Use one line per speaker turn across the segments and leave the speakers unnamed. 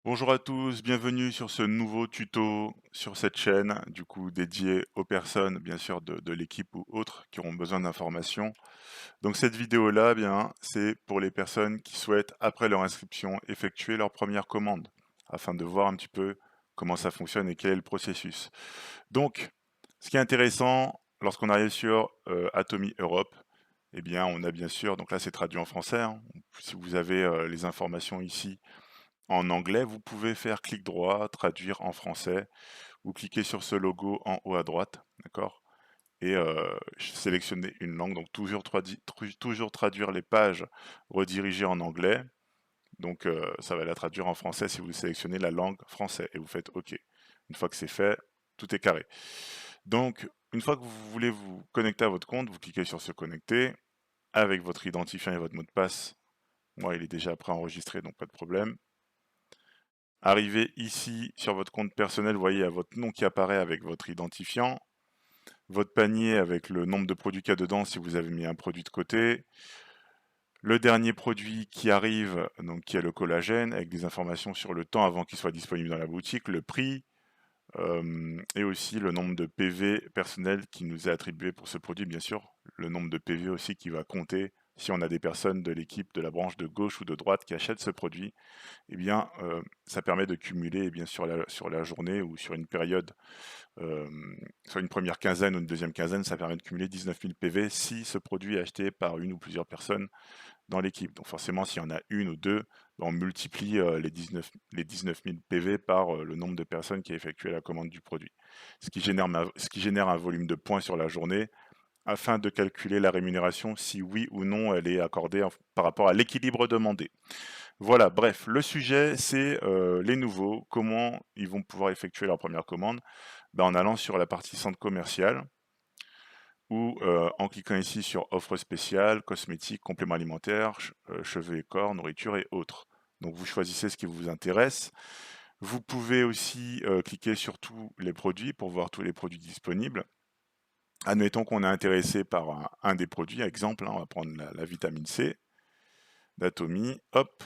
Bonjour à tous, bienvenue sur ce nouveau tuto sur cette chaîne, du coup dédié aux personnes, bien sûr, de l'équipe ou autres qui auront besoin d'informations. Donc cette vidéo-là, eh bien, c'est pour les personnes qui souhaitent, après leur inscription, effectuer leur première commande, afin de voir un petit peu comment ça fonctionne et quel est le processus. Donc, ce qui est intéressant, lorsqu'on arrive sur Atomy Europe, eh bien, on a bien sûr, donc là c'est traduit en français, hein. Si vous avez les informations ici, en anglais, vous pouvez faire clic droit, traduire en français, ou cliquer sur ce logo en haut à droite, d'accord? Et sélectionner une langue, donc toujours traduire les pages redirigées en anglais, donc ça va la traduire en français si vous sélectionnez la langue français, et vous faites OK. Une fois que c'est fait, tout est carré. Donc, une fois que vous voulez vous connecter à votre compte, vous cliquez sur se connecter, avec votre identifiant et votre mot de passe. Moi, il est déjà préenregistré, donc pas de problème. Arrivez ici sur votre compte personnel, vous voyez, il y a votre nom qui apparaît avec votre identifiant, votre panier avec le nombre de produits qu'il y a dedans si vous avez mis un produit de côté, le dernier produit qui arrive, donc qui est le collagène, avec des informations sur le temps avant qu'il soit disponible dans la boutique, le prix, et aussi le nombre de PV personnels qui nous est attribué pour ce produit, bien sûr, le nombre de PV aussi qui va compter si on a des personnes de l'équipe de la branche de gauche ou de droite qui achètent ce produit, eh bien, ça permet de cumuler, eh bien, sur la journée ou sur une période, sur une première quinzaine ou une deuxième quinzaine, ça permet de cumuler 19 000 PV si ce produit est acheté par une ou plusieurs personnes dans l'équipe. Donc forcément, s'il y en a une ou deux, ben, on multiplie les 19 000 PV par le nombre de personnes qui a effectué la commande du produit. Ce qui génère un volume de points sur la journée afin de calculer la rémunération si oui ou non elle est accordée par rapport à l'équilibre demandé. Voilà, bref, le sujet, c'est les nouveaux, comment ils vont pouvoir effectuer leur première commande, ben, en allant sur la partie centre commercial ou en cliquant ici sur offres spéciales, cosmétiques, compléments alimentaires, cheveux et corps, nourriture et autres. Donc vous choisissez ce qui vous intéresse. Vous pouvez aussi cliquer sur tous les produits pour voir tous les produits disponibles. Admettons qu'on est intéressé par un des produits, exemple, hein, on va prendre la vitamine C d'Atomy, hop,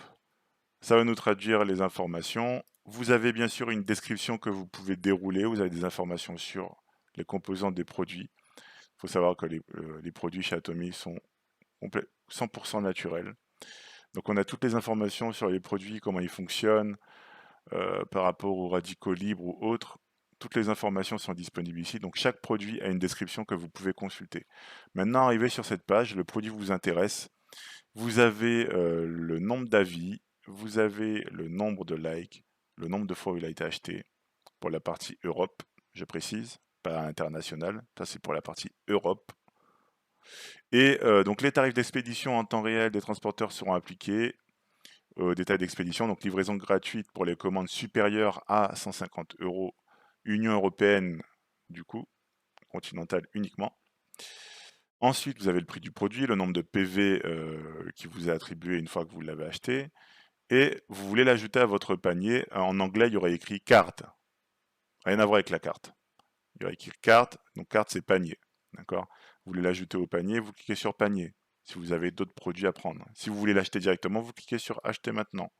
ça va nous traduire les informations. Vous avez bien sûr une description que vous pouvez dérouler. Vous avez des informations sur les composants des produits. Il faut savoir que les produits chez Atomy sont 100% naturels. Donc on a toutes les informations sur les produits, comment ils fonctionnent, par rapport aux radicaux libres ou autres. Toutes les informations sont disponibles ici. Donc chaque produit a une description que vous pouvez consulter. Maintenant, arrivé sur cette page, le produit vous intéresse. Vous avez le nombre d'avis, vous avez le nombre de likes, le nombre de fois où il a été acheté, pour la partie Europe, je précise, pas international, ça c'est pour la partie Europe. Et donc les tarifs d'expédition en temps réel des transporteurs seront appliqués aux détails d'expédition, donc livraison gratuite pour les commandes supérieures à 150 euros, Union européenne du coup, continentale uniquement. Ensuite, vous avez le prix du produit, le nombre de PV qui vous est attribué une fois que vous l'avez acheté, et vous voulez l'ajouter à votre panier. En anglais, il y aurait écrit carte. Rien à voir avec la carte. Il y aurait écrit carte, donc carte c'est panier. D'accord? Vous voulez l'ajouter au panier, vous cliquez sur panier. Si vous avez d'autres produits à prendre. Si vous voulez l'acheter directement, vous cliquez sur acheter maintenant.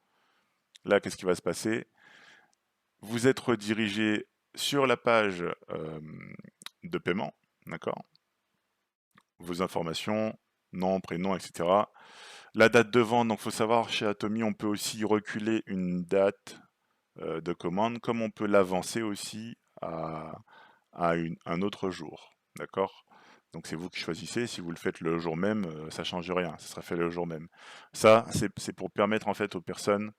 Là, qu'est-ce qui va se passer? Vous êtes redirigé sur la page de paiement. D'accord? Vos informations, nom, prénom, etc. La date de vente, donc il faut savoir, chez Atomy, on peut aussi reculer une date de commande, comme on peut l'avancer aussi un autre jour. D'accord? Donc c'est vous qui choisissez. Si vous le faites le jour même, ça change rien. Ça sera fait le jour même. Ça, c'est pour permettre en fait aux personnes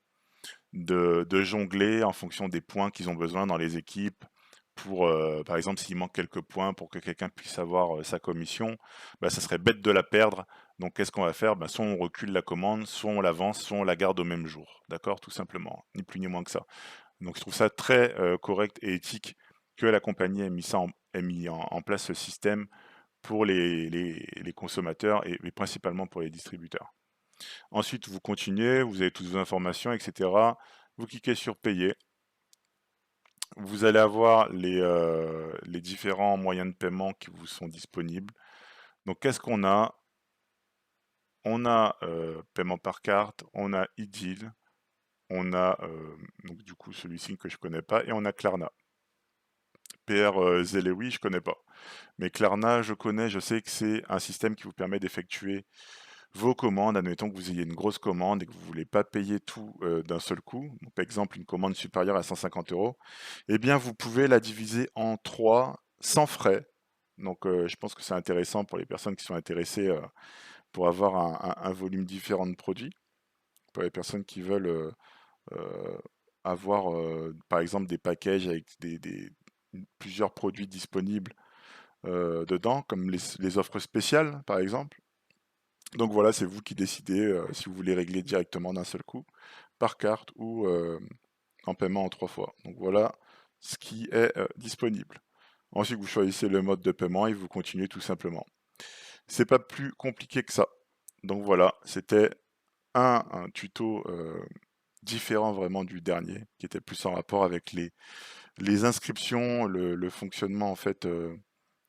de jongler en fonction des points qu'ils ont besoin dans les équipes. Pour, par exemple, s'il manque quelques points pour que quelqu'un puisse avoir sa commission, bah, ça serait bête de la perdre. Donc qu'est-ce qu'on va faire? Bah, soit on recule la commande, soit on l'avance, soit on la garde au même jour. D'accord? Tout simplement. Ni plus ni moins que ça. Donc je trouve ça très correct et éthique que la compagnie ait mis en place ce système pour les consommateurs et principalement pour les distributeurs. Ensuite, vous continuez, vous avez toutes vos informations, etc. Vous cliquez sur payer. Vous allez avoir les différents moyens de paiement qui vous sont disponibles. Donc qu'est-ce qu'on a? On a paiement par carte, on a e-deal, On a donc du coup celui-ci que je connais pas et on a Klarna. PR Zelewi, je connais pas. Mais Klarna, je connais, je sais que c'est un système qui vous permet d'effectuer vos commandes. Admettons que vous ayez une grosse commande et que vous ne voulez pas payer tout d'un seul coup. Donc, par exemple, une commande supérieure à 150 euros, eh bien, vous pouvez la diviser en 3 sans frais. Donc, je pense que c'est intéressant pour les personnes qui sont intéressées pour avoir un volume différent de produits. Pour les personnes qui veulent euh, avoir, par exemple, des packages avec plusieurs produits disponibles dedans, comme les offres spéciales, par exemple. Donc voilà, c'est vous qui décidez si vous voulez régler directement d'un seul coup, par carte ou en paiement en 3 fois. Donc voilà ce qui est disponible. Ensuite, vous choisissez le mode de paiement et vous continuez tout simplement. C'est pas plus compliqué que ça. Donc voilà, c'était un tuto différent vraiment du dernier, qui était plus en rapport avec les inscriptions, le fonctionnement en fait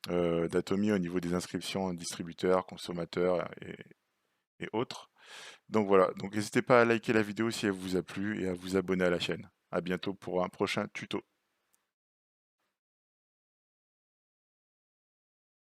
d'Atomy au niveau des inscriptions distributeurs, consommateurs et autres. Donc voilà, donc n'hésitez pas à liker la vidéo si elle vous a plu et à vous abonner à la chaîne. À bientôt pour un prochain tuto.